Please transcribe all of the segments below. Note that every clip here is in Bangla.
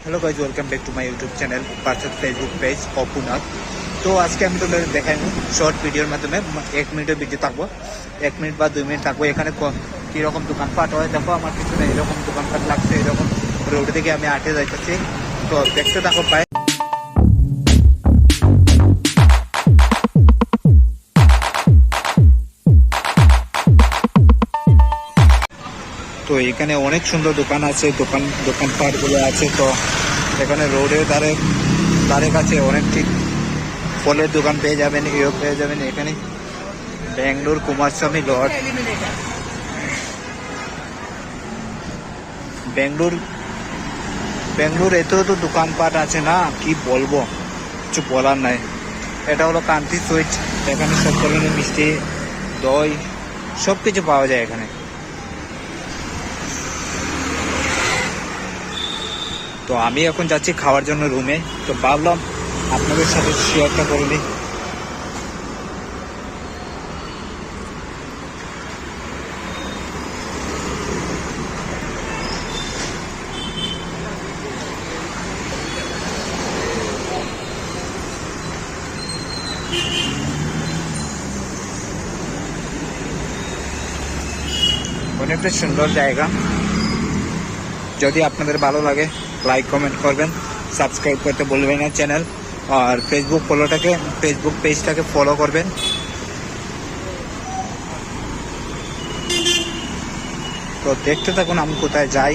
Hello guys welcome back to my YouTube channel Partha Facebook page Apunath. তো আজকে আমি তোমাদের দেখাবো শর্ট ভিডিওর মাধ্যমে 1 মিনিটের ভিডিও থাকবো, 1 মিনিট বা 2 মিনিট থাকবো। এখানে কীরকম দোকানপাট হয় দেখো, আমার পিছনে এরকম দোকানপাট লাগছে, এরকম রোড থেকে আমি আটে যাইতেছি। তো দেখতে থাকো পাই। তো এখানে অনেক সুন্দর দোকান আছে, দোকানপাটগুলো আছে। তো এখানে রোডের ধারে কাছে অনেক ঠিক ফলের দোকান পেয়ে যাবেন, ইয়ে পেয়ে যাবেন। এখানে ব্যাঙ্গালোর কুমারস্বামী লজ, ব্যাঙ্গালোর এত দোকানপাট আছে না, কি বলবো, কিছু বলার নাই। এটা হলো কান্তি সুইট। এখানে সব ধরনের মিষ্টি, দই সব কিছু পাওয়া যায় এখানে। তো আমি এখন যাচ্ছি খাওয়ার জন্য রুমে। তো ভাবলাম আপনাদের সাথে শেয়ারটা করে দিই। অনেকটা সুন্দর জায়গা। যদি আপনাদের ভালো লাগে লাইক কমেন্ট করবেন, সাবস্ক্রাইব করতে বলবেন না চ্যানেল, আর ফেসবুক পেজটাকে ফলো করবেন। তো দেখতে থাকুন আমি কোথায় যাই।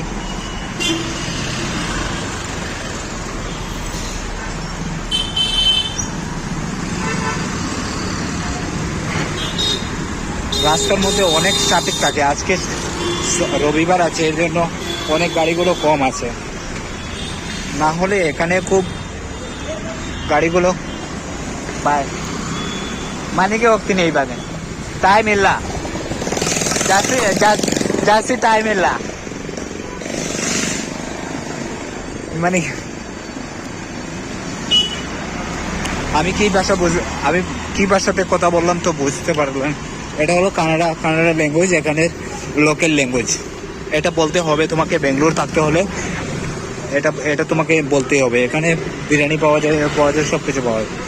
রাস্তার মধ্যে অনেক ট্রাফিক থাকে, আজকে রবিবার আছে, এর জন্য অনেক গাড়িগুলো কম আছে। না হলে এখানে খুব গাড়িগুলো পায়। মানে কি वक्त नहीं बागे टाइम मिलला जास्ती टाइम मिलला মানে আমি কি ভাষাতে কথা বললাম তো বুঝতে পারলেন। এটা হলো কানাডা ল্যাঙ্গুয়েজ, এখানে লোকাল ল্যাঙ্গুয়েজ। এটা বলতে হবে তোমাকে, ব্যাঙ্গালোর থাকতে হলে এটা তোমাকে বলতেই হবে। এখানে বিরিয়ানি পাওয়া যায় সব কিছু পাওয়া যায়।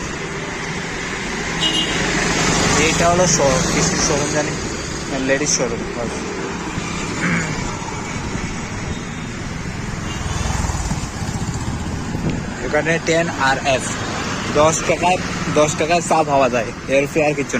এটা হলো কৃষির শোরুম, জানি লেডিস শোরুম। এখানে 10 RS 10 টাকায় সাফ হওয়া যায়, এর ফে আর কিছু।